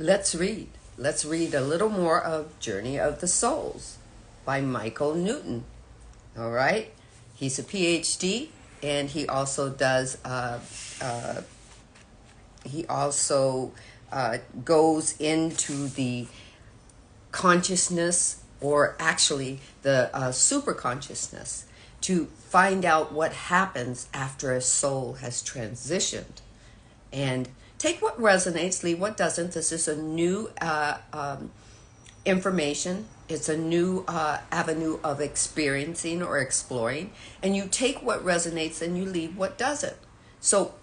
Let's read. Let's read a little more of Journey of the Souls by Michael Newton. All right? He's a PhD, and he also does, goes into the consciousness, or actually the super consciousness, to find out what happens after a soul has transitioned. And take what resonates, leave what doesn't. This is a new information. It's a new avenue of experiencing or exploring. And you take what resonates and you leave what doesn't. So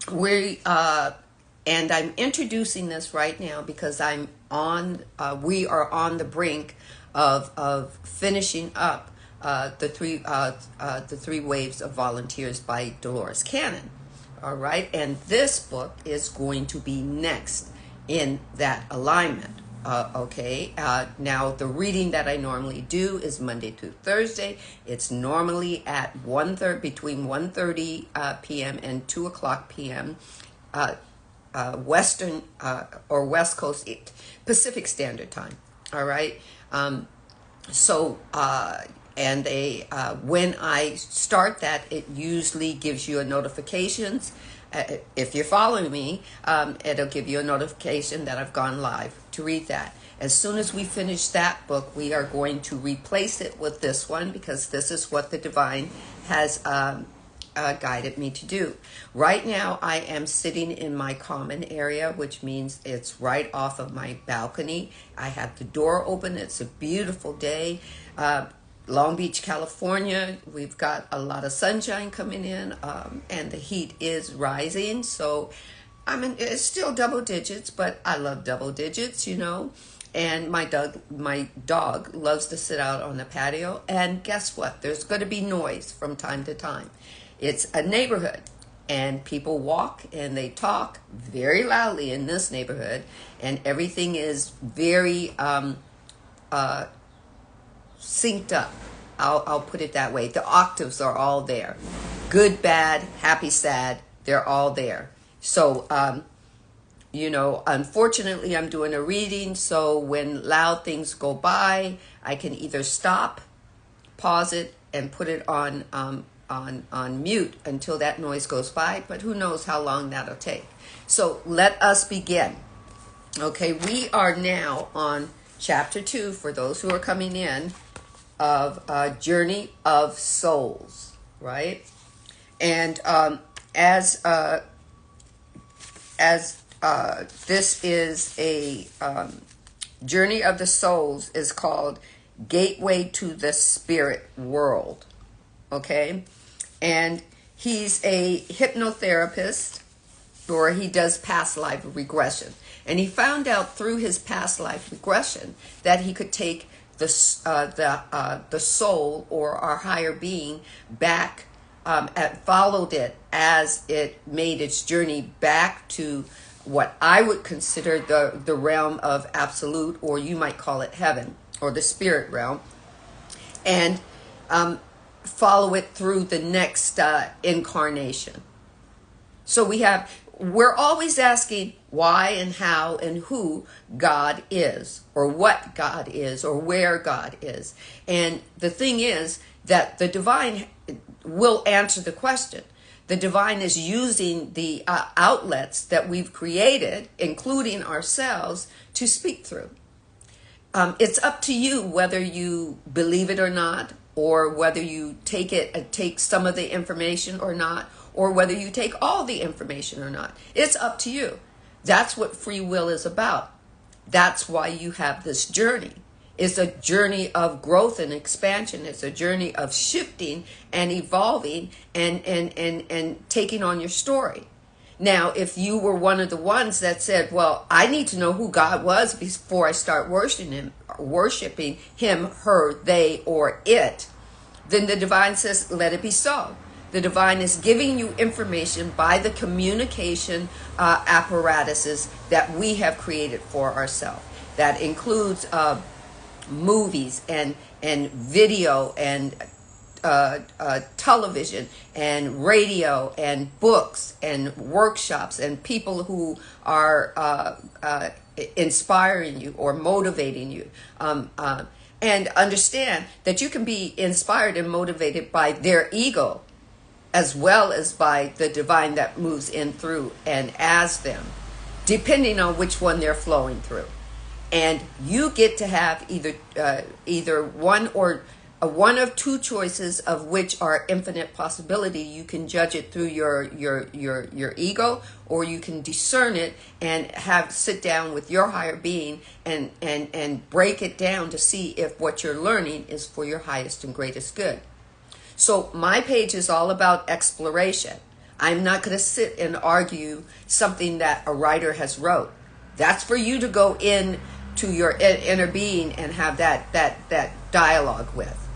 and I'm introducing this right now because we are on the brink of finishing up the three waves of volunteers by Dolores Cannon. All right, and this book is going to be next in that alignment. Now the reading that I normally do is Monday through Thursday. It's normally at between 1:30 p.m. and 2 o'clock p.m. Western or West Coast Pacific Standard Time. All right. When I start that, it usually gives you a notifications. If you're following me, it'll give you a notification that I've gone live to read that. As soon as we finish that book, we are going to replace it with this one, because this is what the divine has guided me to do. Right now, I am sitting in my common area, which means it's right off of my balcony. I have the door open. It's a beautiful day. Long Beach, California, we've got a lot of sunshine coming in, and the heat is rising. So, it's still double digits, but I love double digits, And my dog loves to sit out on the patio. And guess what? There's going to be noise from time to time. It's a neighborhood, and people walk and they talk very loudly in this neighborhood, and everything is very synced up. I'll put it that way. The octaves are all there. Good, bad, happy, sad, they're all there. So, unfortunately, I'm doing a reading, so when loud things go by, I can either stop, pause it, and put it on mute until that noise goes by, but who knows how long that'll take. So let us begin. Okay, we are now on chapter 2, for those who are coming in, of Journey of Souls, right? And as this is a Journey of the Souls is called Gateway to the Spirit World, okay? And he's a hypnotherapist, or he does past life regression. And he found out through his past life regression that he could take the soul, or our higher being, back, followed it as it made its journey back to what I would consider the realm of absolute, or you might call it heaven, or the spirit realm, and follow it through the next incarnation. So we're always asking why and how and who God is, or what God is, or where God is. And the thing is that the divine will answer the question. The divine is using the outlets that we've created, including ourselves, to speak through. It's up to you whether you believe it or not, or whether you take some of the information or not, or whether you take all the information or not. It's up to you. That's what free will is about. That's why you have this journey. It's a journey of growth and expansion. It's a journey of shifting and evolving and taking on your story. Now, if you were one of the ones that said, well, I need to know who God was before I start worshiping him, her, they, or it, then the divine says, let it be so. The divine is giving you information by the communication apparatuses that we have created for ourselves. That includes movies and video and television and radio and books and workshops and people who are inspiring you or motivating you. And understand that you can be inspired and motivated by their ego as well as by the divine that moves in through and as them, depending on which one they're flowing through. And you get to have either one or one of two choices, of which are infinite possibility. You can judge it through your ego, or you can discern it and sit down with your higher being and break it down to see if what you're learning is for your highest and greatest good. So my page is all about exploration. I'm not going to sit and argue something that a writer has wrote. That's for you to go in to your inner being and have that dialogue with,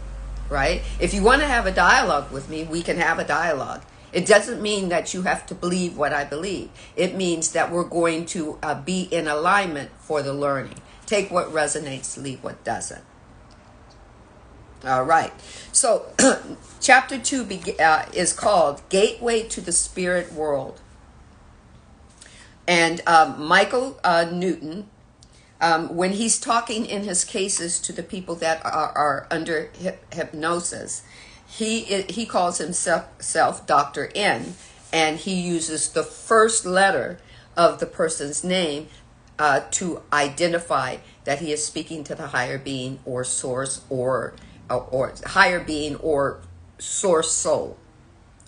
right? If you want to have a dialogue with me, we can have a dialogue. It doesn't mean that you have to believe what I believe. It means that we're going to be in alignment for the learning. Take what resonates, leave what doesn't. All right. So chapter 2 is called Gateway to the Spirit World. And Michael Newton, when he's talking in his cases to the people that are under hypnosis, he calls himself Dr. N, and he uses the first letter of the person's name to identify that he is speaking to the higher being or source or higher being or source soul.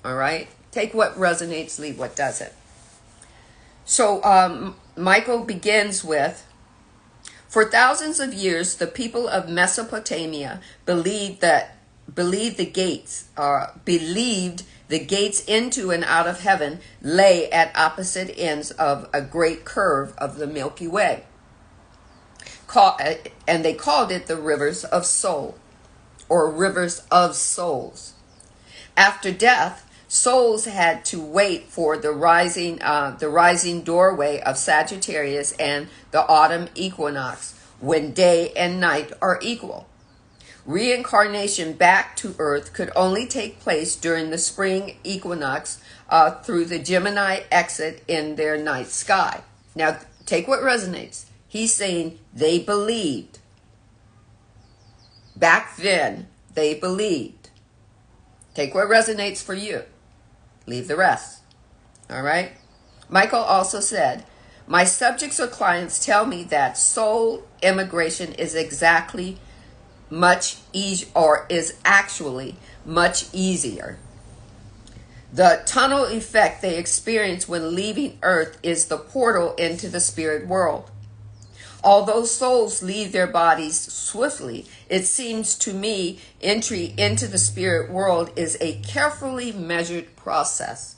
All right? Take what resonates, leave what doesn't. So Michael begins with, for thousands of years, the people of Mesopotamia believed the gates into and out of heaven lay at opposite ends of a great curve of the Milky Way. And they called it the rivers of soul, or rivers of souls. After death, souls had to wait for the rising doorway of Sagittarius and the autumn equinox, when day and night are equal. Reincarnation back to Earth could only take place during the spring equinox through the Gemini exit in their night sky. Now, take what resonates. He's saying they believed. Back then, they believed. Take what resonates for you. Leave the rest. All right? Michael also said, my subjects or clients tell me that soul immigration is actually much easier. The tunnel effect they experience when leaving Earth is the portal into the spirit world. Although souls leave their bodies swiftly, it seems to me entry into the spirit world is a carefully measured process.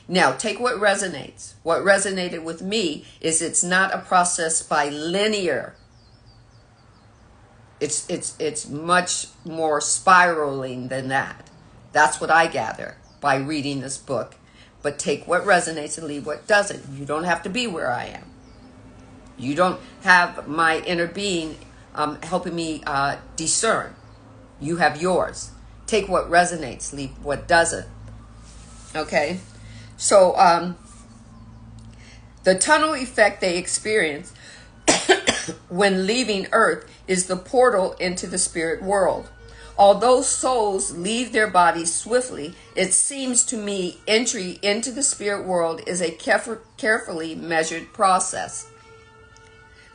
Now, take what resonates. What resonated with me is it's not a process by linear. It's much more spiraling than that. That's what I gather by reading this book. But take what resonates and leave what doesn't. You don't have to be where I am. You don't have my inner being helping me discern. You have yours. Take what resonates, leave what doesn't. Okay? So, the tunnel effect they experience when leaving Earth is the portal into the spirit world. Although souls leave their bodies swiftly, it seems to me entry into the spirit world is a carefully measured process.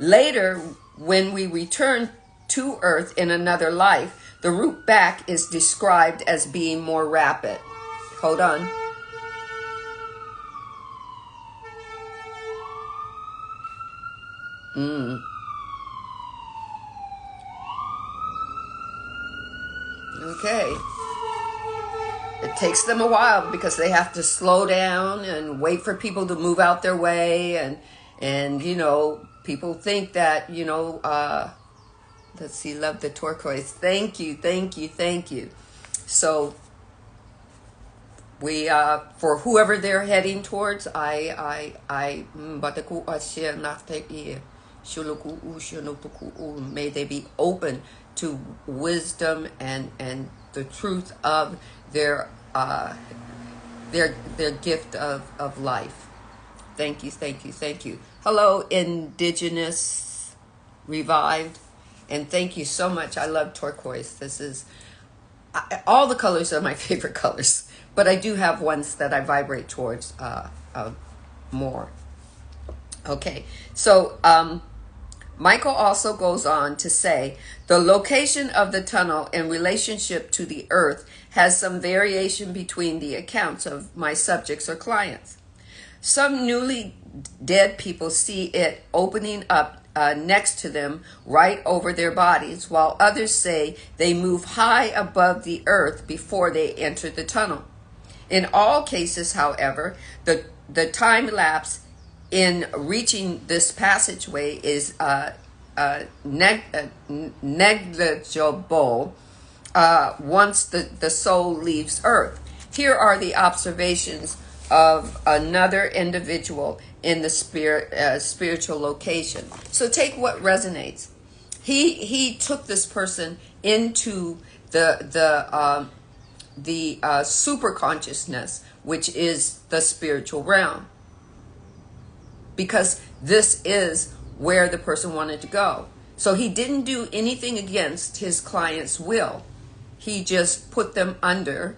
Later, when we return to Earth in another life, the route back is described as being more rapid. Hold on. Okay. It takes them a while because they have to slow down and wait for people to move out their way. And you know, people think that, you know, let's see, love the turquoise. Thank you. So we, for whoever they're heading towards, may they be open to wisdom and the truth of their gift of life. Thank you, thank you, thank you. Hello, Indigenous Revived, and thank you so much. I love turquoise. This is all the colors are my favorite colors, but I do have ones that I vibrate towards more. Okay, so Michael also goes on to say, the location of the tunnel in relationship to the earth has some variation between the accounts of my subjects or clients. Some newly dead people see it opening up next to them right over their bodies, while others say they move high above the earth before they enter the tunnel. In all cases, however, the time lapse in reaching this passageway is negligible once the soul leaves earth. Here are the observations of another individual in the spiritual location. So take what resonates. He took this person into the super consciousness, which is the spiritual realm, because this is where the person wanted to go. So he didn't do anything against his client's will. He just put them under,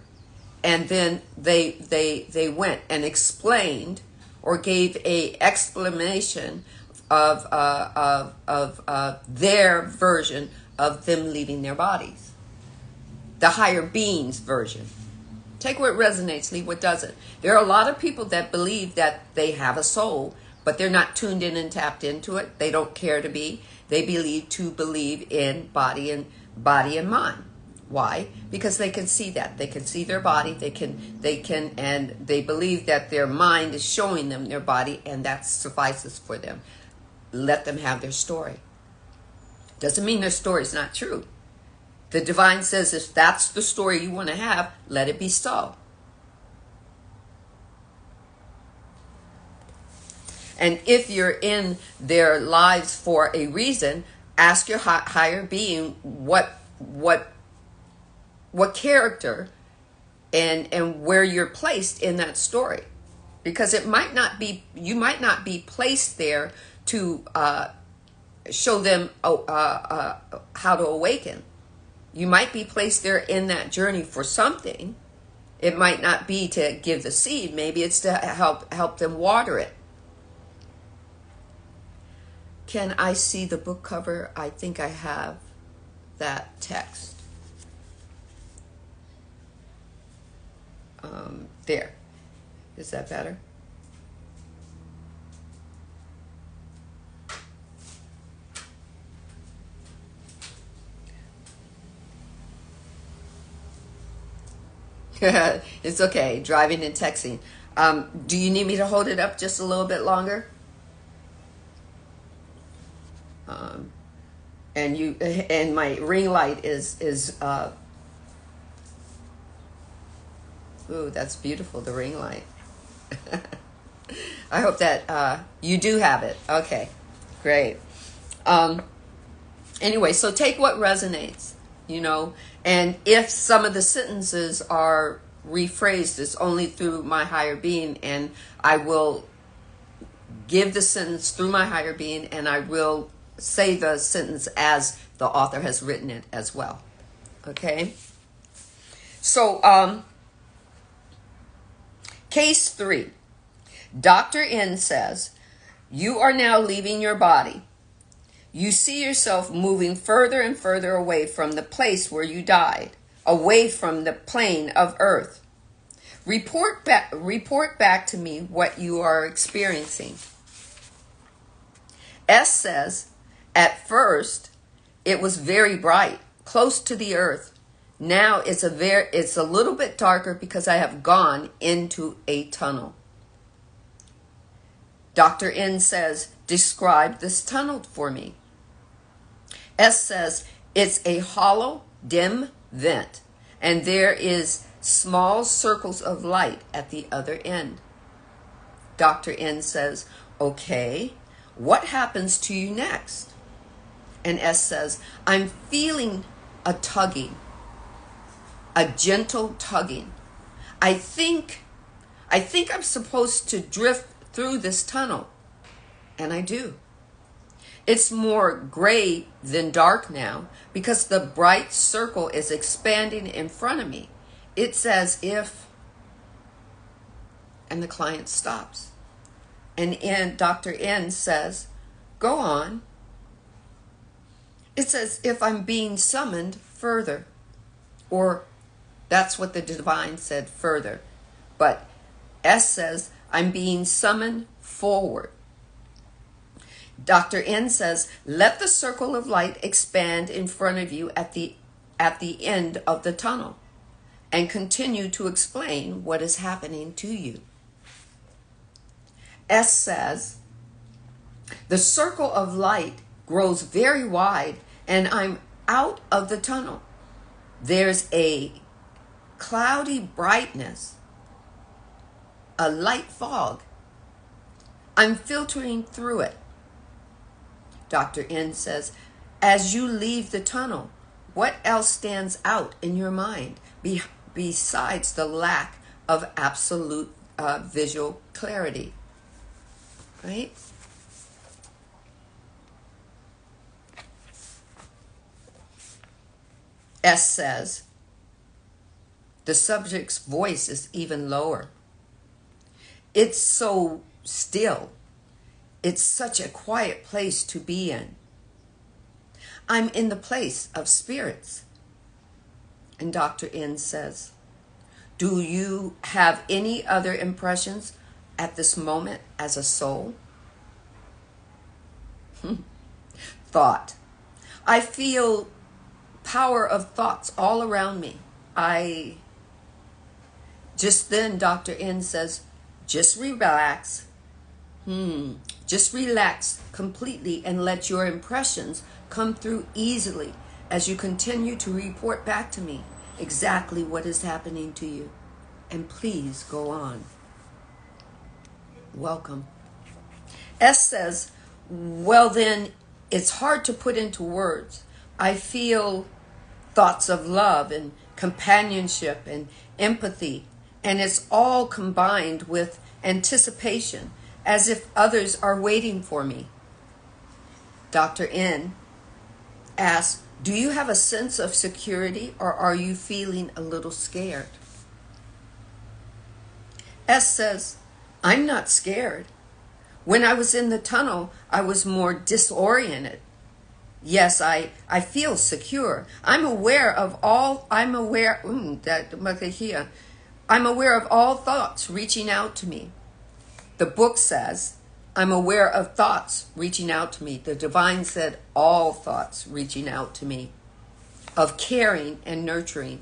and then they went and explained or gave a explanation of their version of them leaving their bodies. The higher being's version. Take what resonates, leave what doesn't. There are a lot of people that believe that they have a soul, but they're not tuned in and tapped into it. They don't care to be. They believe in body and mind. Why? Because they can see that. They can see their body. They can, and they believe that their mind is showing them their body, and that suffices for them. Let them have their story. Doesn't mean their story is not true. The divine says, if that's the story you want to have, let it be so. And if you're in their lives for a reason, ask your higher being what character and where you're placed in that story, because it might not be, you might not be placed there to show them how to awaken. You might be placed there in that journey for something. It might not be to give the seed. Maybe it's to help them water it. Can I see the book cover? I think I have that text. There. Is that better? It's okay. Driving and texting. Do you need me to hold it up just a little bit longer? And my ring light is ooh, that's beautiful, the ring light. I hope that you do have it. Okay, great. Anyway, so take what resonates, and if some of the sentences are rephrased, it's only through my higher being, and I will give the sentence through my higher being, and I will say the sentence as the author has written it as well. Okay? So, case 3. Dr. N says, you are now leaving your body. You see yourself moving further and further away from the place where you died, away from the plane of earth. Report back to me what you are experiencing. S says, at first, it was very bright, close to the earth. Now it's a little bit darker because I have gone into a tunnel. Dr. N says, describe this tunnel for me. S says, it's a hollow, dim vent, and there is small circles of light at the other end. Dr. N says, okay, what happens to you next? And S says, I'm feeling a tugging, a gentle tugging. I think I'm supposed to drift through this tunnel. And I do. It's more gray than dark now because the bright circle is expanding in front of me. It's as if, and the client stops. And Dr. N says, go on. It's as if I'm being summoned further. Or that's what the divine said, further. But S says, I'm being summoned forward. Dr. N says, let the circle of light expand in front of you at the end of the tunnel and continue to explain what is happening to you. S says, the circle of light grows very wide and I'm out of the tunnel. There's a cloudy brightness, a light fog. I'm filtering through it. Dr. N says, as you leave the tunnel, what else stands out in your mind besides the lack of absolute visual clarity? Right? S says, the subject's voice is even lower. It's so still. It's such a quiet place to be in. I'm in the place of spirits. And Dr. N says, do you have any other impressions at this moment as a soul? Thought. I feel power of thoughts all around me. Just then Dr. N says, just relax. Just relax completely and let your impressions come through easily as you continue to report back to me exactly what is happening to you. And please go on. Welcome. S says, well then, it's hard to put into words. I feel thoughts of love and companionship and empathy, and it's all combined with anticipation, as if others are waiting for me. Dr. N asks, do you have a sense of security or are you feeling a little scared? S says, I'm not scared. When I was in the tunnel, I was more disoriented. Yes, I feel secure. I'm aware of all thoughts reaching out to me. The book says, I'm aware of thoughts reaching out to me. The divine said all thoughts reaching out to me, of caring and nurturing.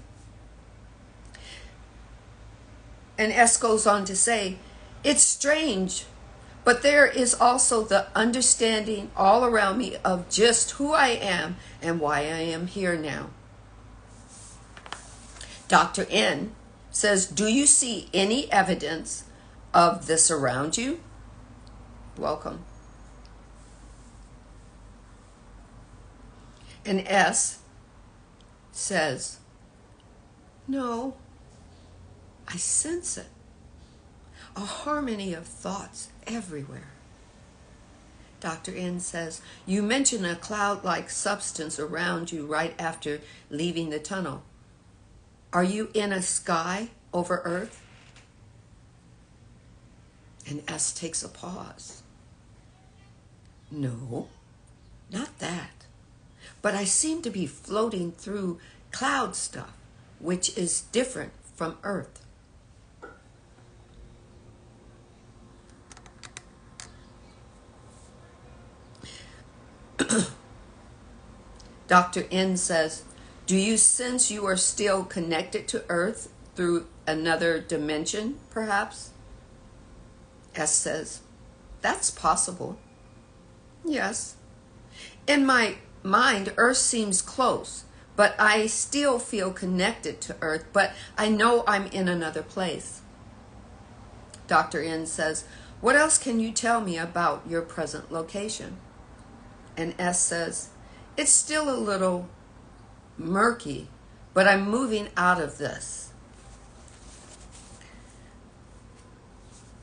And S goes on to say, it's strange, but there is also the understanding all around me of just who I am and why I am here now. Dr. N says, do you see any evidence of this around you? Welcome. And S says, no, I sense it. A harmony of thoughts everywhere. Dr. N says, you mentioned a cloud-like substance around you right after leaving the tunnel. Are you in a sky over Earth? And S takes a pause. No, not that. But I seem to be floating through cloud stuff, which is different from Earth. Dr. N says, do you sense you are still connected to Earth through another dimension, perhaps? S says, that's possible. Yes. In my mind, Earth seems close, but I still feel connected to Earth, but I know I'm in another place. Dr. N says, what else can you tell me about your present location? And S says, it's still a little murky, but I'm moving out of this.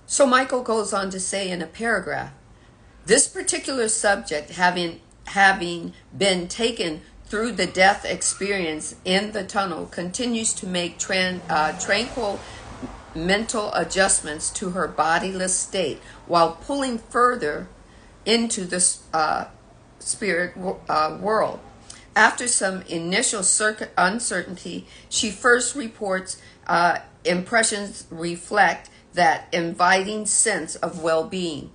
So Michael goes on to say in a paragraph, this particular subject having been taken through the death experience in the tunnel continues to make tranquil mental adjustments to her bodiless state while pulling further into the spirit world. After some initial uncertainty, she first reports impressions reflect that inviting sense of well-being.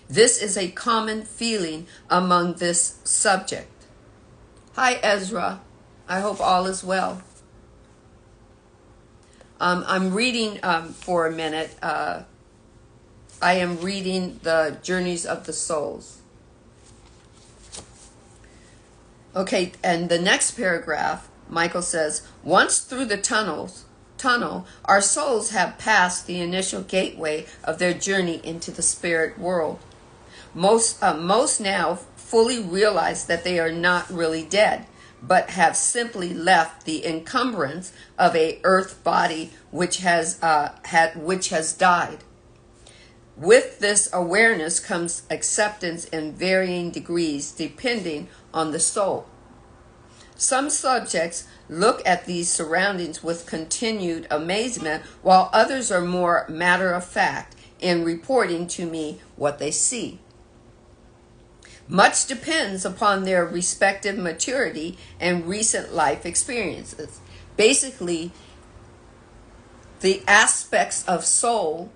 This is a common feeling among this subject. Hi, Ezra. I hope all is well. I'm reading for a minute. I am reading the Journeys of the Souls. Okay, and the next paragraph, Michael says, once through the tunnel, our souls have passed the initial gateway of their journey into the spirit world. Most now fully realize that they are not really dead, but have simply left the encumbrance of a earth body which has died. With this awareness comes acceptance in varying degrees depending on the soul. Some subjects look at these surroundings with continued amazement, while others are more matter of fact in reporting to me what they see. Much depends upon their respective maturity and recent life experiences. Basically, the aspects of soul,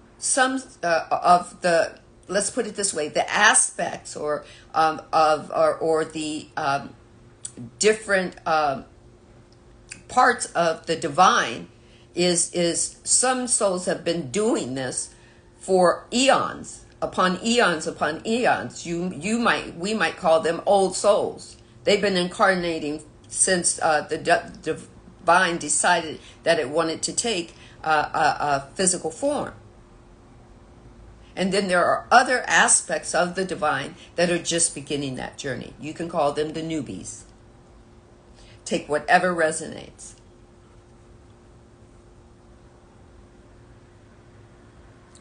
let's put it this way, the aspects or the different parts of the divine is some souls have been doing this for eons upon eons upon eons. We might call them old souls. They've been incarnating since the divine decided that it wanted to take a physical form. And then there are other aspects of the divine that are just beginning that journey. You can call them the newbies. Take whatever resonates.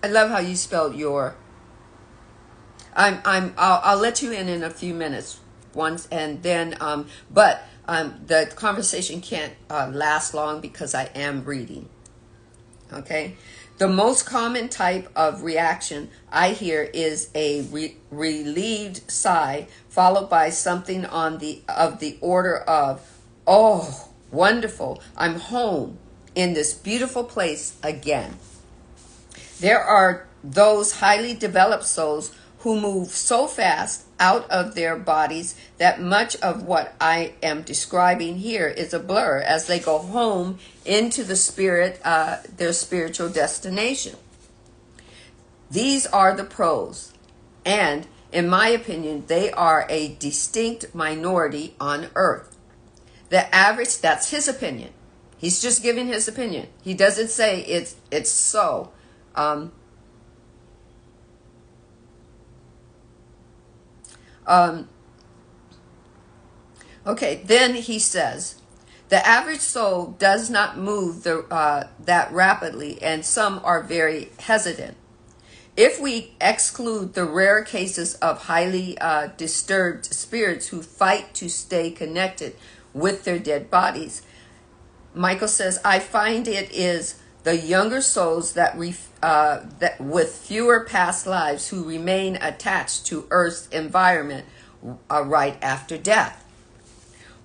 I love how you spelled your. I'll let you in a few minutes once, and then but the conversation can't last long because I am reading. Okay. The most common type of reaction I hear is a relieved sigh, followed by something of the order of, "Oh, wonderful! I'm home in this beautiful place again." There are those highly developed souls who move so fast out of their bodies that much of what I am describing here is a blur as they go home into the spirit, their spiritual destination. These are the pros, and in my opinion, they are a distinct minority on earth. The average, that's his opinion. He's just giving his opinion. He doesn't say it's so. Okay, then he says, the average soul does not move that rapidly, and some are very hesitant. If we exclude the rare cases of highly disturbed spirits who fight to stay connected with their dead bodies, Michael says, I find it is the younger souls that with fewer past lives who remain attached to Earth's environment right after death.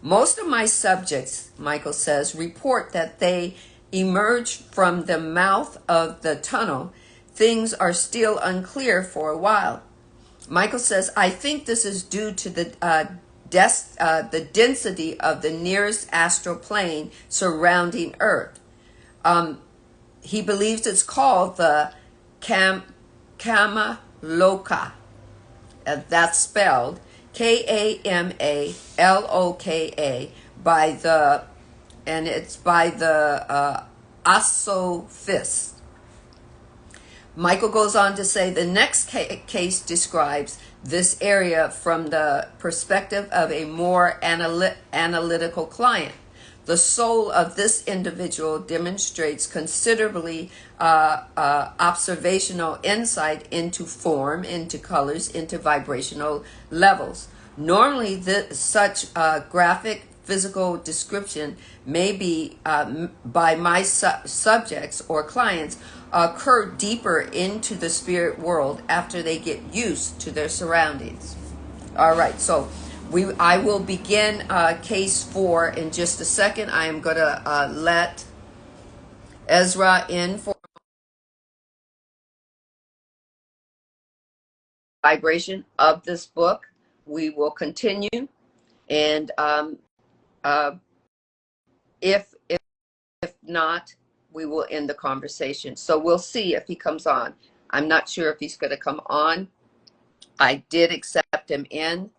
Most of my subjects, Michael says, report that they emerge from the mouth of the tunnel. Things are still unclear for a while. Michael says, I think this is due to the density of the nearest astral plane surrounding Earth. He believes it's called the Kama Loka. That's spelled Kamaloka it's by the Asophist. Michael goes on to say the next case describes this area from the perspective of a more analytical client. The soul of this individual demonstrates considerably observational insight into form, into colors, into vibrational levels. Normally, such graphic physical description may be by my subjects or clients occur deeper into the spirit world after they get used to their surroundings. All right, so I will begin case 4 in just a second. I am going to let Ezra in for vibration of this book. We will continue, and uh, if not, we will end the conversation. So we'll see if he comes on. I'm not sure if he's going to come on. I did accept him in,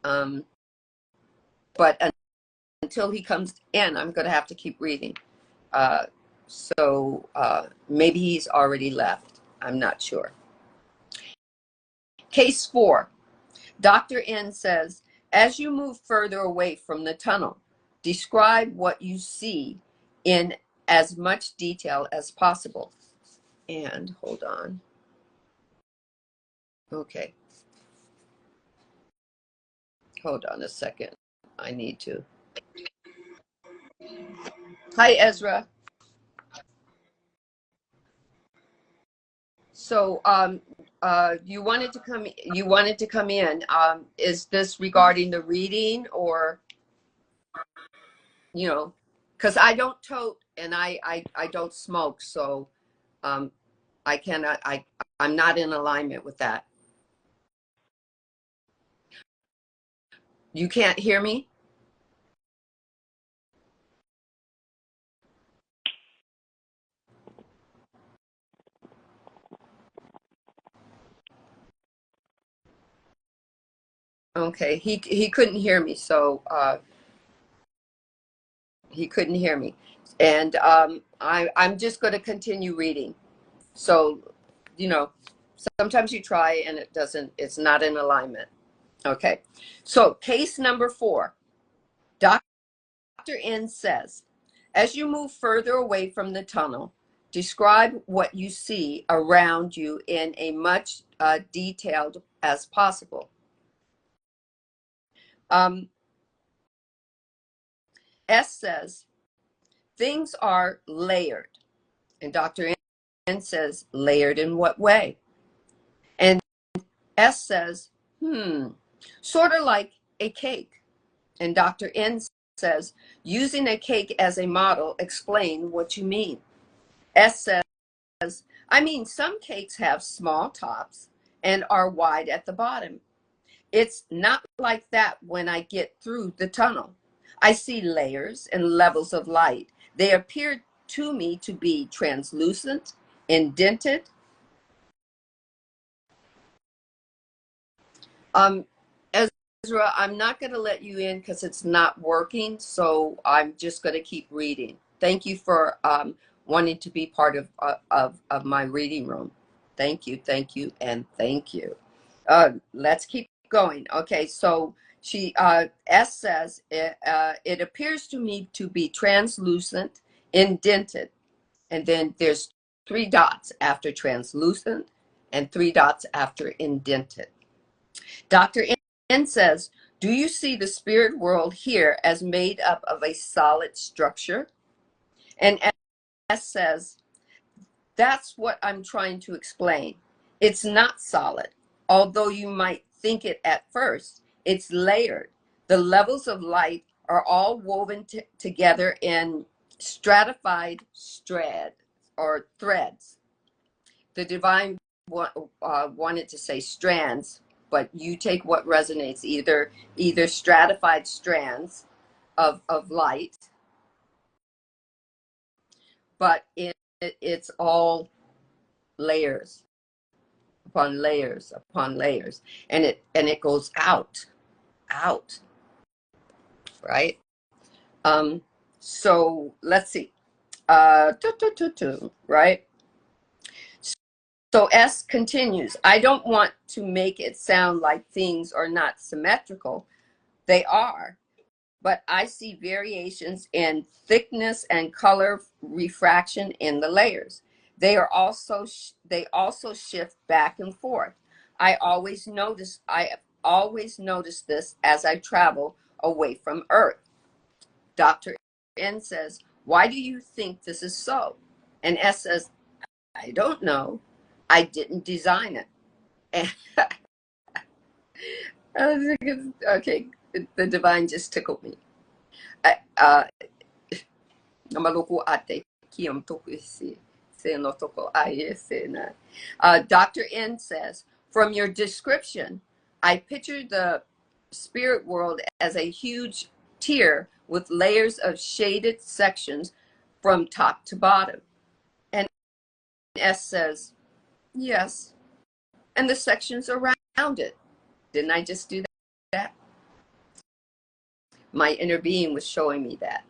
but until he comes in, I'm going to have to keep reading. So maybe he's already left. I'm not sure. Case 4. Dr. N says, as you move further away from the tunnel, describe what you see in as much detail as possible. And hold on. Okay. Hold on a second. I need to. Hi, Ezra. So, you wanted to come. You wanted to come in. Is this regarding the reading, or because I don't tote and I don't smoke, so um, I cannot. I'm not in alignment with that. You can't hear me. Okay, he couldn't hear me, so he couldn't hear me, and I'm just going to continue reading. So, you know, sometimes you try and it doesn't. It's not in alignment. Okay, so case number 4. Dr. N says, as you move further away from the tunnel, describe what you see around you in a much detailed as possible. S says, things are layered. And Dr. N says, layered in what way? And S says, sort of like a cake. And Dr. N says, using a cake as a model, explain what you mean. S says, I mean, some cakes have small tops and are wide at the bottom. It's not like that when I get through the tunnel. I see layers and levels of light. They appear to me to be translucent, indented. Ezra, I'm not going to let you in because it's not working, so I'm just going to keep reading. Thank you for wanting to be part of my reading room. Thank you, and thank you. Let's keep going. Okay, so S says, it appears to me to be translucent, indented, and then there's 3 dots after translucent and 3 dots after indented. Dr. N says, do you see the spirit world here as made up of a solid structure? And S says, that's what I'm trying to explain. It's not solid, although you might think it at first. It's layered. The levels of light are all woven together in stratified threads. The divine wanted to say strands, but you take what resonates, either stratified strands of light, but it's all layers upon layers upon layers, and it goes out, right? So let's see, right? So S continues, I don't want to make it sound like things are not symmetrical. They are, but I see variations in thickness and color refraction in the layers. They also shift back and forth. I have always noticed this as I travel away from Earth. Dr. N says, why do you think this is so? And S says, I don't know. I didn't design it. And okay, the divine just tickled me. Uh, Dr. N says, from your description, I pictured the spirit world as a huge tier with layers of shaded sections from top to bottom. And S says, yes, and the sections around it. Didn't I just do that? My inner being was showing me that,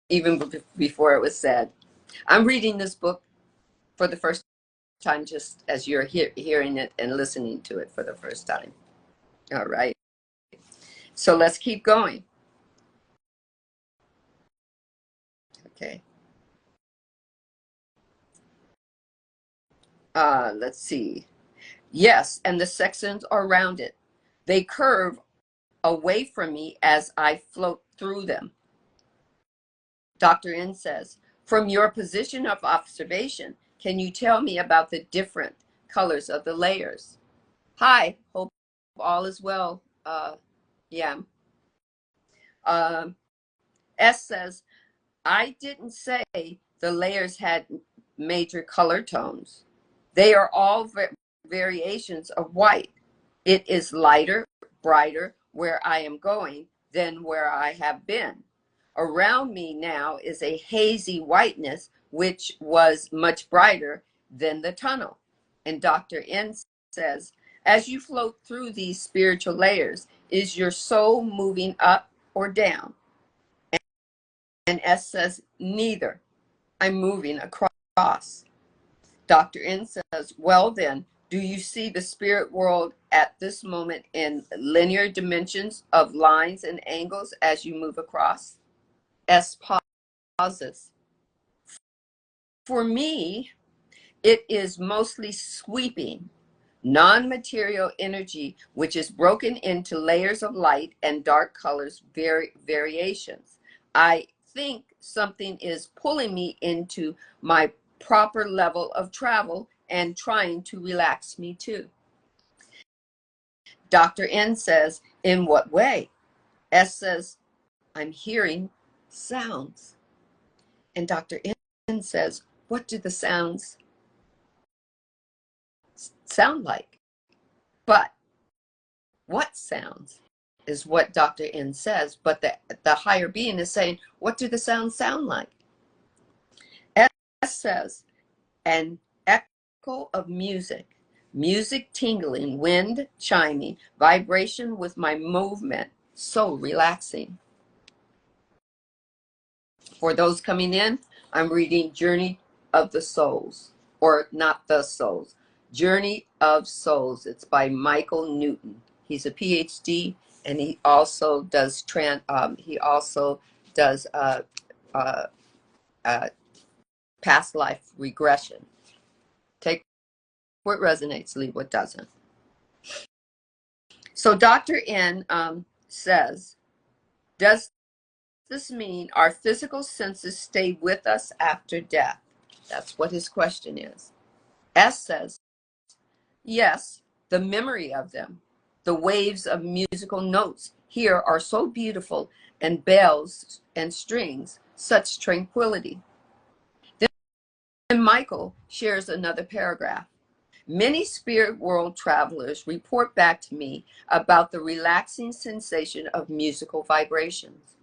even before it was said. I'm reading this book for the first time, just as you're hearing it and listening to it for the first time. All right. So let's keep going. Okay. Let's see. Yes, and the sections around it. They curve away from me as I float through them. Dr. N says, from your position of observation, can you tell me about the different colors of the layers? Hi, hope all is well. Yeah. S says, I didn't say the layers had major color tones. They are all variations of white. It is lighter, brighter where I am going than where I have been. Around me now is a hazy whiteness, which was much brighter than the tunnel. And Dr. N says, as you float through these spiritual layers, is your soul moving up or down? And S says, neither. I'm moving across. Dr. N says, well then, do you see the spirit world at this moment in linear dimensions of lines and angles as you move across? S pauses. For me, it is mostly sweeping, non-material energy, which is broken into layers of light and dark colors, variations. I think something is pulling me into my proper level of travel and trying to relax me too. Dr. N says, in what way? S says, I'm hearing sounds. And Dr. N says, what do the sounds sound like? But what sounds is what Dr. N says, but the higher being is saying, what do the sounds sound like? S says, an echo of music, music tingling, wind chiming, vibration with my movement, so relaxing. For those coming in, I'm reading Journey of the Souls, or not the Souls, Journey of Souls. It's by Michael Newton. He's a PhD, and he also does uh, uh, past life regression. Take what resonates, leave what doesn't. So Dr. N says, does this mean our physical senses stay with us after death? That's what his question is. S says, yes, the memory of them, the waves of musical notes here are so beautiful, and bells and strings, such tranquility. Then Michael shares another paragraph. Many spirit world travelers report back to me about the relaxing sensation of musical vibrations.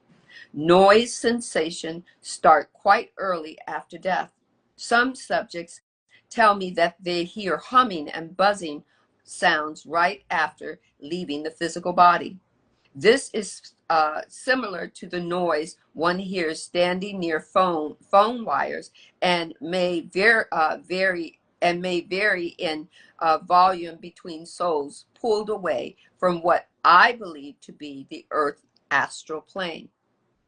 Noise sensation start quite early after death. Some subjects tell me that they hear humming and buzzing sounds right after leaving the physical body. This is similar to the noise one hears standing near phone wires, and may vary in volume between souls pulled away from what I believe to be the earth astral plane.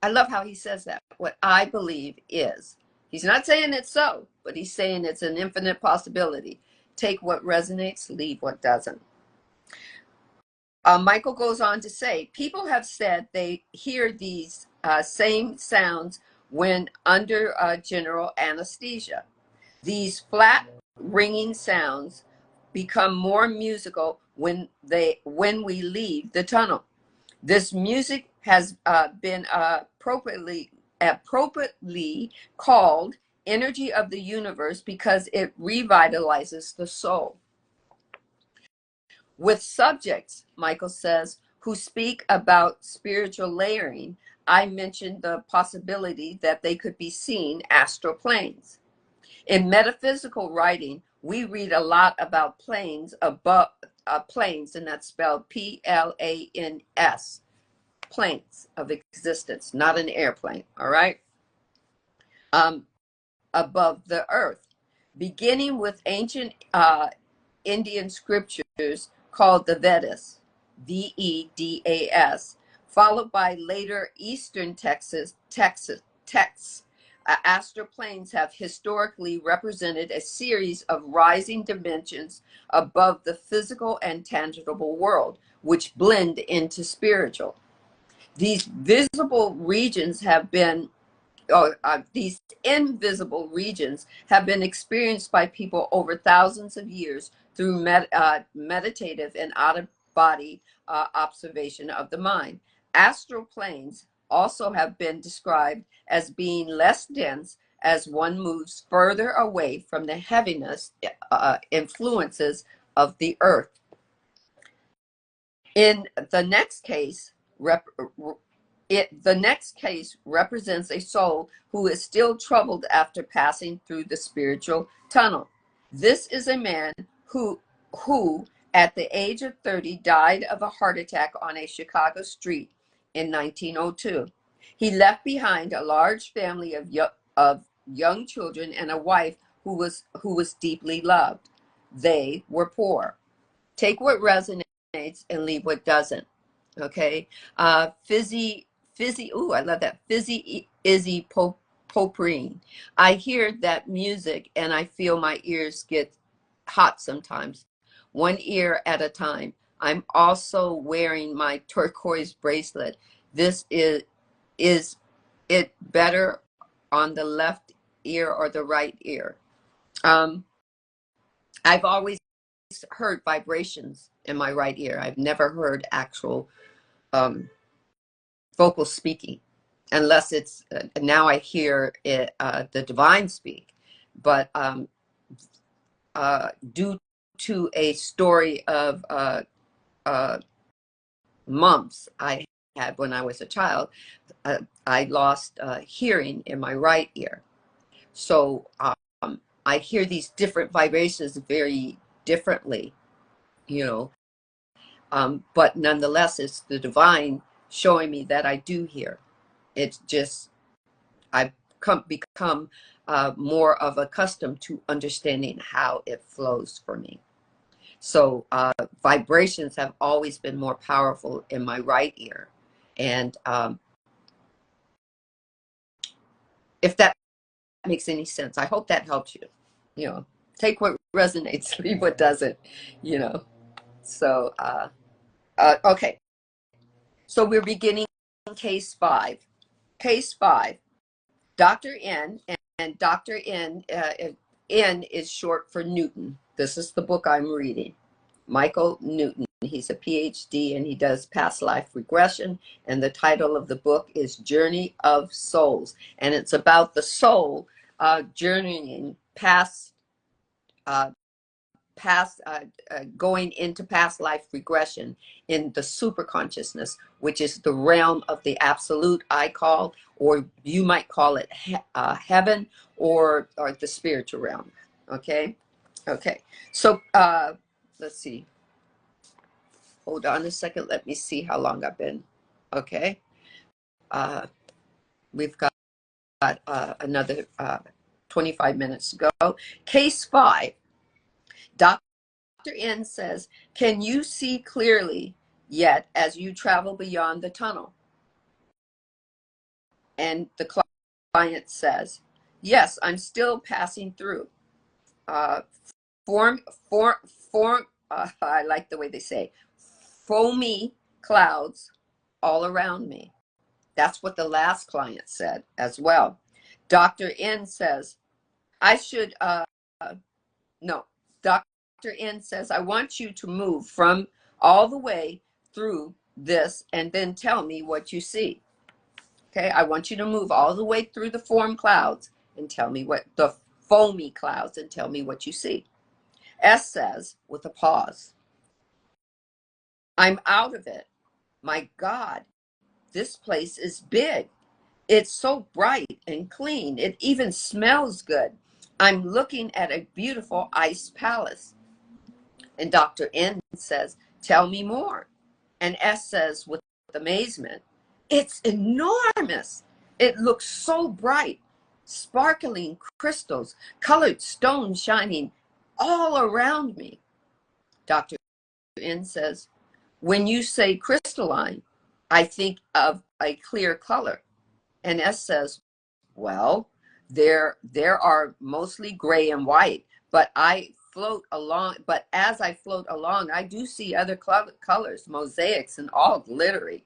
I love how he says that. What I believe is. He's not saying it's so, but he's saying it's an infinite possibility. Take what resonates, leave what doesn't. Michael goes on to say, people have said they hear these same sounds when under general anesthesia. These flat, ringing sounds become more musical when we leave the tunnel. This music has been appropriately called energy of the universe because it revitalizes the soul. With subjects, Michael says, who speak about spiritual layering, I mentioned the possibility that they could be seen astral planes. In metaphysical writing, we read a lot about planes above planes, and that's spelled Plans, planes of existence, not an airplane, all right? Above the earth, beginning with ancient Indian scriptures called the Vedas, Vedas, followed by later Eastern texts. Astral planes have historically represented a series of rising dimensions above the physical and tangible world, which blend into spiritual. These visible regions have been these invisible regions have been experienced by people over thousands of years through meditative and out-of-body observation of the mind. Astral planes also have been described as being less dense as one moves further away from the heaviness influences of the earth. In the next case, the next case represents a soul who is still troubled after passing through the spiritual tunnel. This is a man who at the age of 30 died of a heart attack on a Chicago street in 1902. He left behind a large family of young children and a wife who was deeply loved. They were poor. Take what resonates and leave what doesn't. Okay. Ooh, I love that. Fizzy Izzy Poprine. I hear that music and I feel my ears get hot sometimes, one ear at a time. I'm also wearing my turquoise bracelet. This is it better on the left ear or the right ear? I've always heard vibrations in my right ear. I've never heard actual vocal speaking, unless it's now I hear it, the divine speak. But due to a story of mumps I had when I was a child, I lost hearing in my right ear. So I hear these different vibrations very differently, you know. But nonetheless, it's the divine showing me that I do hear. It's just I've become more of accustomed to understanding how it flows for me. So vibrations have always been more powerful in my right ear. And if that makes any sense, I hope that helps you. You know, take what resonates, leave what doesn't, you know. So, okay. So we're beginning case 5. Case 5. Dr. N, and Dr. N, N is short for Newton. This is the book I'm reading. Michael Newton. He's a PhD and he does past life regression. And the title of the book is Journey of Souls. And it's about the soul journeying past going into past life regression in the super consciousness, which is the realm of the absolute, I call, or you might call it heaven or the spiritual realm. Okay. So let's see. Hold on a second. Let me see how long I've been Okay. Uh, we've got another 25 minutes to go. Case 5. Dr. N says, can you see clearly yet as you travel beyond the tunnel? And the client says, yes, I'm still passing through. Uh, form, form, I like the way they say, foamy clouds all around me. That's what the last client said as well. Dr. N says, I should, no, Dr. N says, I want you to move from all the way through this and then tell me what you see. Okay, I want you to move all the way through the form clouds and tell me what the foamy clouds and tell me what you see. S says, with a pause, I'm out of it. My God, this place is big. It's so bright and clean. It even smells good. I'm looking at a beautiful ice palace. And Dr. N says, tell me more. And S says with amazement, it's enormous. It looks so bright, sparkling crystals, colored stones shining all around me. Dr. N says, when you say crystalline, I think of a clear color. And S says, well, there are mostly gray and white, but as I float along, I do see other colors, mosaics, and all glittery.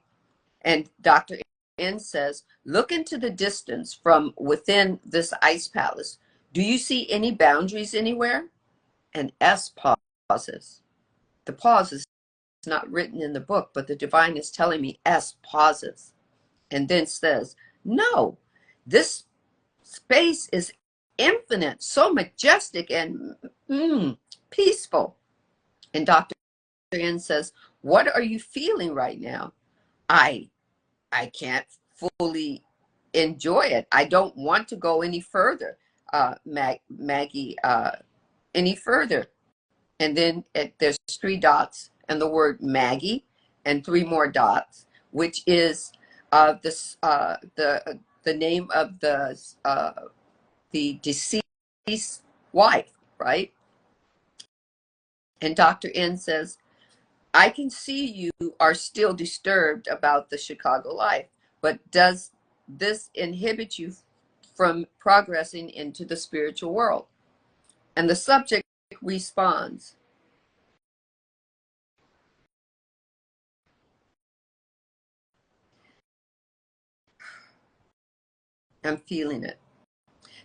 And Dr. N says, look into the distance from within this ice palace. Do you see any boundaries anywhere? And S pauses. The pause is not written in the book, but the divine is telling me S pauses and then says, no, this space is infinite, so majestic and peaceful. And Dr. N says, what are you feeling right now? I can't fully enjoy it. I don't want to go any further, Maggie, any further. And then there's 3 dots and the word Maggie and 3 more dots, which is the name of the deceased wife, right? And Dr. N says, I can see you are still disturbed about the Chicago life, but does this inhibit you from progressing into the spiritual world? And the subject responds, I'm feeling it.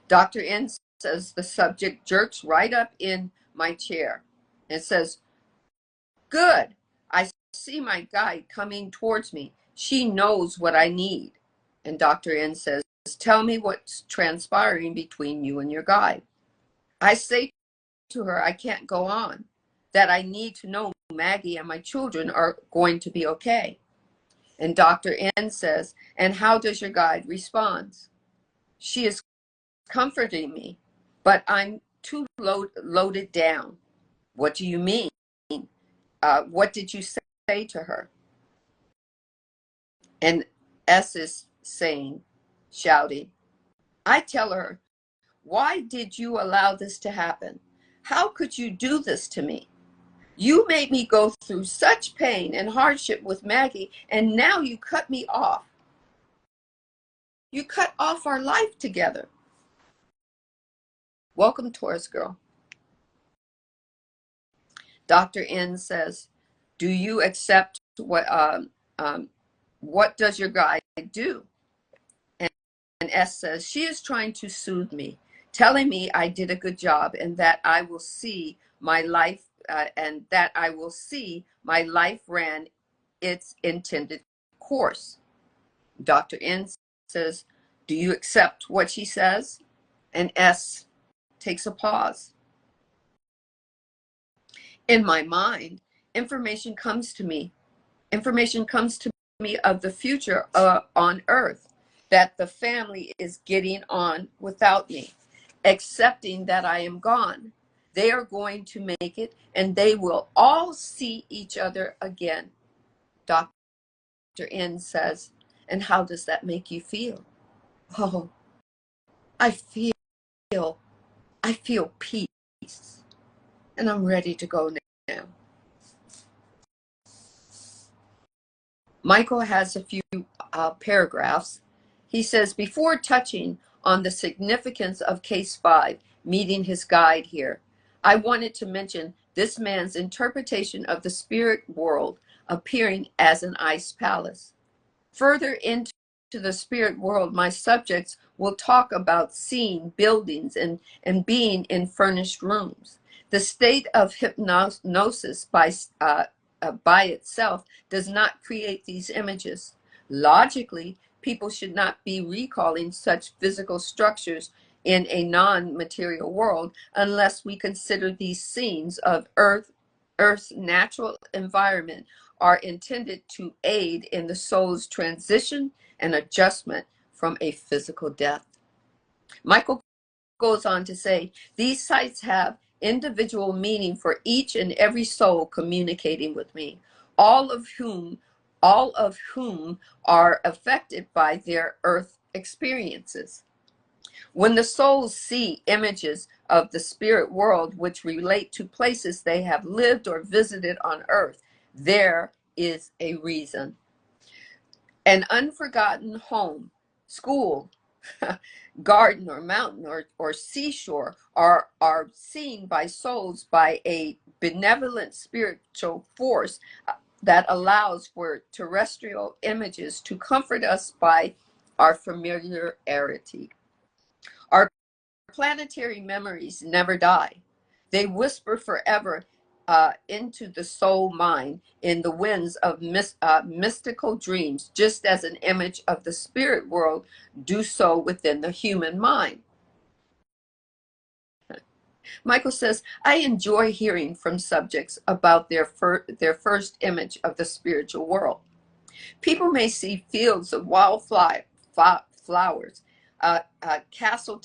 Dr. N says the subject jerks right up in my chair and says, good, I see my guide coming towards me. She knows what I need. And Dr. N says, tell me what's transpiring between you and your guide. I say to her, I can't go on, that I need to know Maggie and my children are going to be okay. And Dr. N says, and how does your guide respond? She is comforting me, but I'm too loaded down. What do you mean? What did you say to her? And S is saying, shouting, I tell her, why did you allow this to happen? How could you do this to me? You made me go through such pain and hardship with Maggie, and now you cut me off. You cut off our life together. Welcome, Taurus girl. Dr. N says, do you accept what does your guide do? And S says, she is trying to soothe me, telling me I did a good job and that I will see my life ran its intended course. Dr. N says, do you accept what she says? And S takes a pause. In my mind, information comes to me of the future on earth, that the family is getting on without me, accepting that I am gone. They are going to make it and they will all see each other again. Dr. N says, and how does that make you feel? Oh, I feel, I feel peace, and I'm ready to go now. Michael has a few paragraphs. He says, before touching on the significance of case 5, meeting his guide here, I wanted to mention this man's interpretation of the spirit world appearing as an ice palace. Further into the spirit world, my subjects will talk about seeing buildings and being in furnished rooms. The state of hypnosis by itself does not create these images. Logically, people should not be recalling such physical structures in a non-material world unless we consider these scenes of Earth's natural environment are intended to aid in the soul's transition and adjustment from a physical death. Michael goes on to say, these sites have individual meaning for each and every soul communicating with me, all of whom are affected by their earth experiences. When the souls see images of the spirit world which relate to places they have lived or visited on earth, there is a reason. An unforgotten home, school, garden or mountain or seashore are seen by souls by a benevolent spiritual force that allows for terrestrial images to comfort us by our familiarity. Our planetary memories never die. They whisper forever into the soul mind in the winds of mystical dreams, just as an image of the spirit world do so within the human mind. Michael says, I enjoy hearing from subjects about their first image of the spiritual world. People may see fields of flowers, castle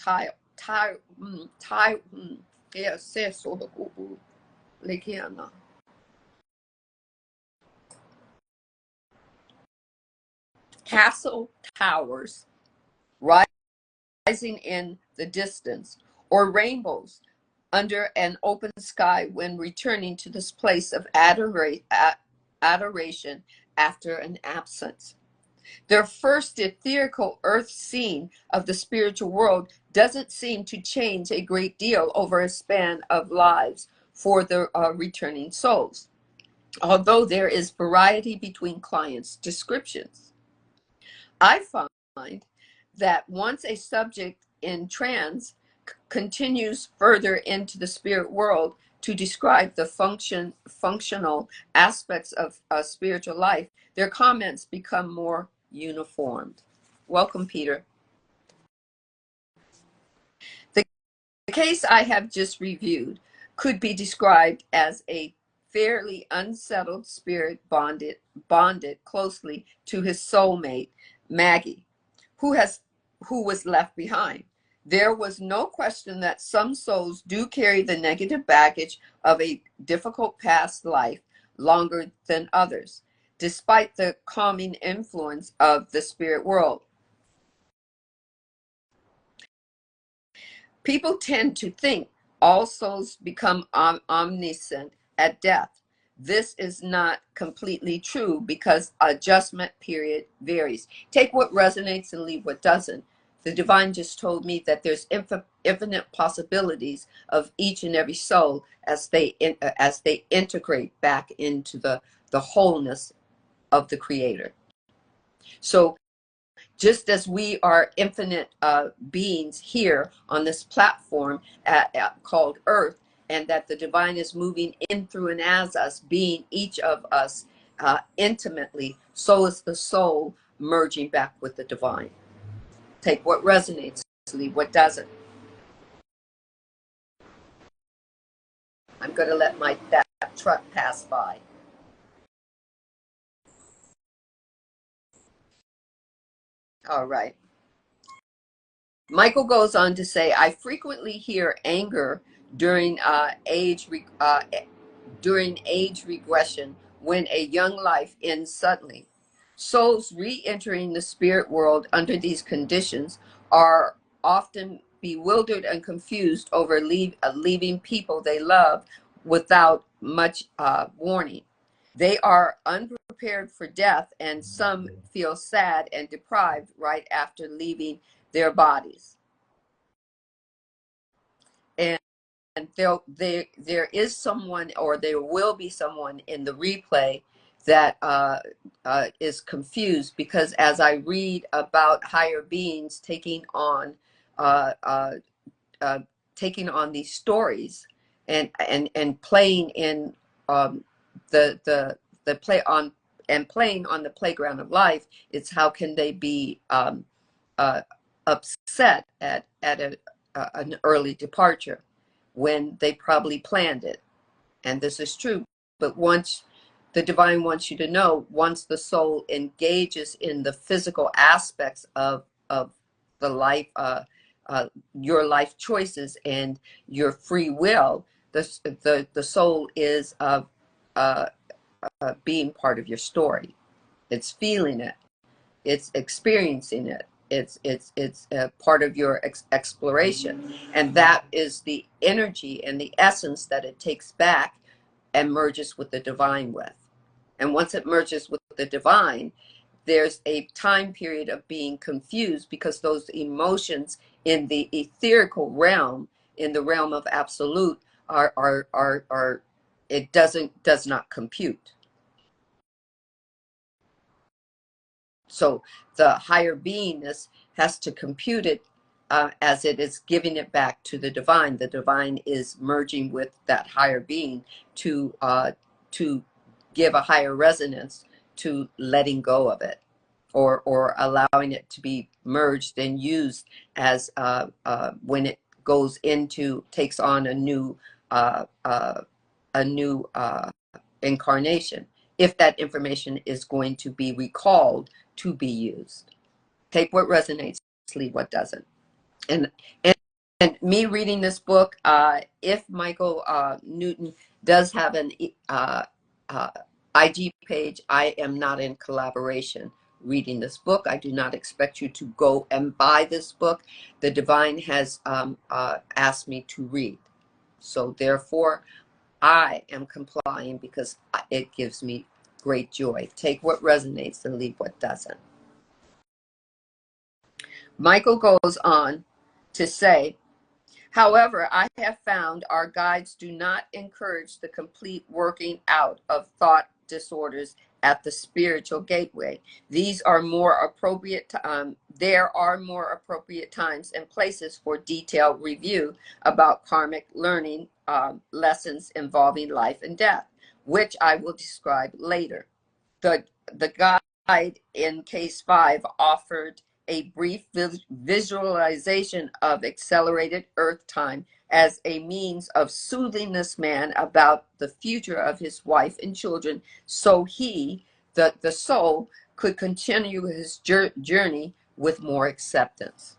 castle towers rising in the distance, or rainbows under an open sky when returning to this place of adoration after an absence. Their first etherical earth scene of the spiritual world doesn't seem to change a great deal over a span of lives for the returning souls, although there is variety between clients' descriptions. I find that once a subject in trance continues further into the spirit world to describe the functional aspects of spiritual life, their comments become more uniformed. Welcome, Peter. The case I have just reviewed could be described as a fairly unsettled spirit bonded closely to his soulmate, Maggie, who was left behind. There was no question that some souls do carry the negative baggage of a difficult past life longer than others, despite the calming influence of the spirit world. People tend to think all souls become omniscient at death. This is not completely true because adjustment period varies. Take what resonates and leave what doesn't. The divine just told me that there's infinite possibilities of each and every soul as they integrate back into the wholeness of the creator. So just as we are infinite beings here on this platform called Earth, and that the divine is moving in through and as us, being each of us intimately, so is the soul merging back with the divine. Take what resonates, leave what doesn't. I'm going to let that truck pass by. All right. Michael goes on to say, I frequently hear anger during age regression when a young life ends suddenly. Souls re-entering the spirit world under these conditions are often bewildered and confused over leaving people they love without much warning. They are unprepared for death, and some feel sad and deprived right after leaving their bodies. And there is someone, or there will be someone in the replay that is confused, because as I read about higher beings uh, uh, uh, taking on these stories and playing in um, the play on and playing on the playground of life, it's how can they be uh, upset at an early departure when they probably planned it. And this is true. But once the divine wants you to know, once the soul engages in the physical aspects of the life, uh, your life choices and your free will, the soul is uh, being part of your story. It's feeling it. It's experiencing it. It's a part of your exploration, and that is the energy and the essence that it takes back and merges with the divine with. And once it merges with the divine, there's a time period of being confused, because those emotions in the etherical realm, in the realm of absolute, are it does not compute. So the higher beingness has to compute it as it is giving it back to the divine. The divine is merging with that higher being to give a higher resonance to letting go of it, or allowing it to be merged and used as when it goes into takes on uh, uh, a new incarnation, if that information is going to be recalled to be used. Take what resonates, leave what doesn't. And and, and me reading this book, if Michael Newton does have an uh, IG page, I am not in collaboration reading this book. I do not expect you to go and buy this book. The divine has asked me to read. So therefore, I am complying because it gives me great joy. Take what resonates and leave what doesn't. Michael goes on to say, however, I have found our guides do not encourage the complete working out of thought disorders at the spiritual gateway. These are more appropriate. There are more appropriate times and places for detailed review about karmic learning lessons involving life and death, which I will describe later. The guide in case 5 offered a brief visualization of accelerated Earth time as a means of soothing this man about the future of his wife and children, so he, the soul, could continue his journey with more acceptance.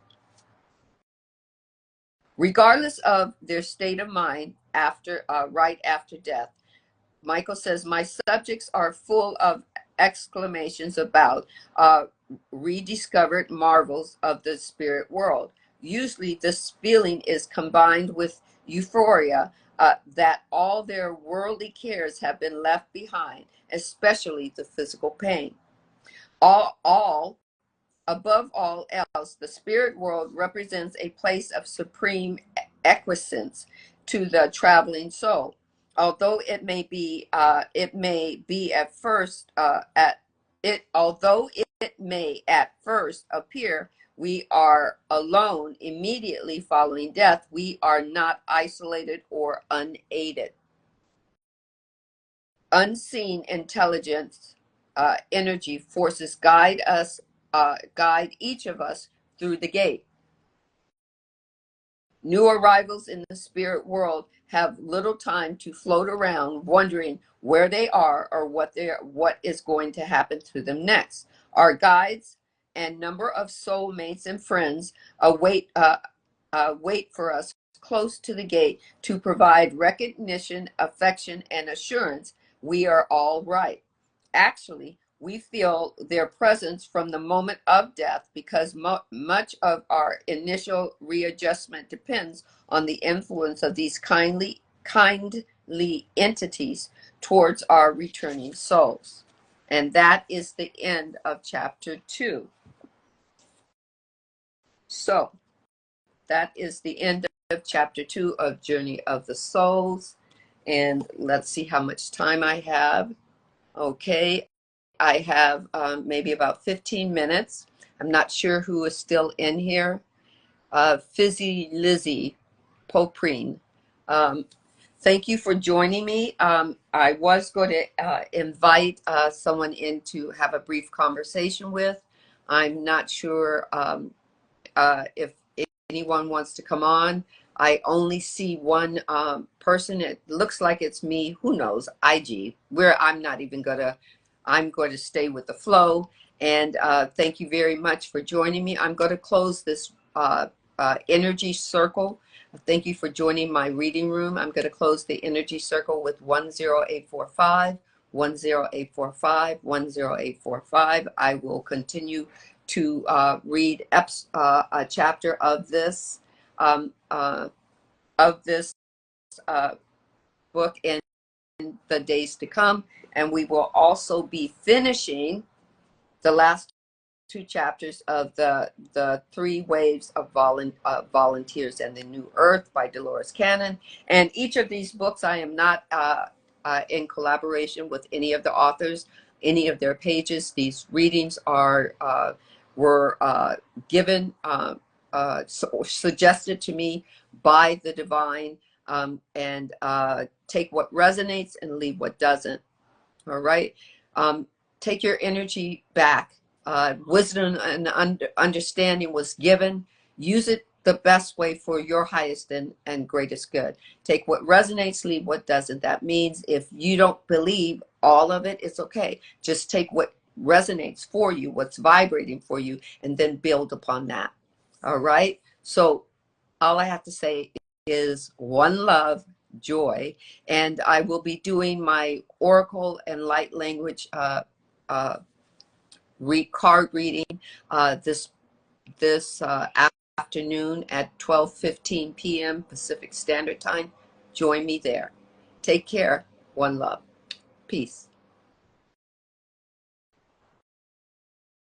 Regardless of their state of mind right after death, Michael says, my subjects are full of exclamations about rediscovered marvels of the spirit world. Usually this feeling is combined with euphoria that all their worldly cares have been left behind, especially the physical pain. All Above all else, the spirit world represents a place of supreme acquiescence to the traveling soul. Although it may be at first, although it may at first appear we are alone immediately following death, we are not isolated or unaided. Unseen intelligence, energy forces guide each of us through the gate. New arrivals in the spirit world have little time to float around wondering where they are or what is going to happen to them next. Our guides and number of soulmates and friends wait for us close to the gate to provide recognition, affection, and assurance we are all right. Actually, We feel their presence from the moment of death because much of our initial readjustment depends on the influence of these kindly entities towards our returning souls. And that is the end of chapter 2. So that is the end of chapter 2 of Journey of the Souls. And let's see how much time I have. Okay, I have maybe about 15 minutes. I'm not sure who is still in here. Fizzy Lizzie Poprine. Um, Thank you for joining me. I was going to invite someone in to have a brief conversation with. I'm not sure if anyone wants to come on. I only see one person. It looks like it's me. Who knows? IG. Where I'm going to stay with the flow. And thank you very much for joining me. I'm going to close this energy circle. Thank you for joining my reading room. I'm going to close the energy circle with 10845, 10845, 10845. I will continue to read a chapter of this um, uh, of this book in the days to come, and we will also be finishing the last 2 chapters of the 3 waves of volunteers and the New Earth by Dolores Cannon. And each of these books, I am not in collaboration with any of the authors, any of their pages. These readings were given, suggested to me by the divine, and take what resonates and leave what doesn't. All right. Take your energy back. Wisdom and understanding was given. Use it the best way for your highest and greatest good. Take what resonates, leave what doesn't. That means if you don't believe all of it, it's okay. Just take what resonates for you, what's vibrating for you, and then build upon that. All right. So all I have to say is one love, joy, and I will be doing my oracle and light language uh, card reading this afternoon at 12:15 p.m. Pacific Standard Time. Join me there. Take care. One love. Peace.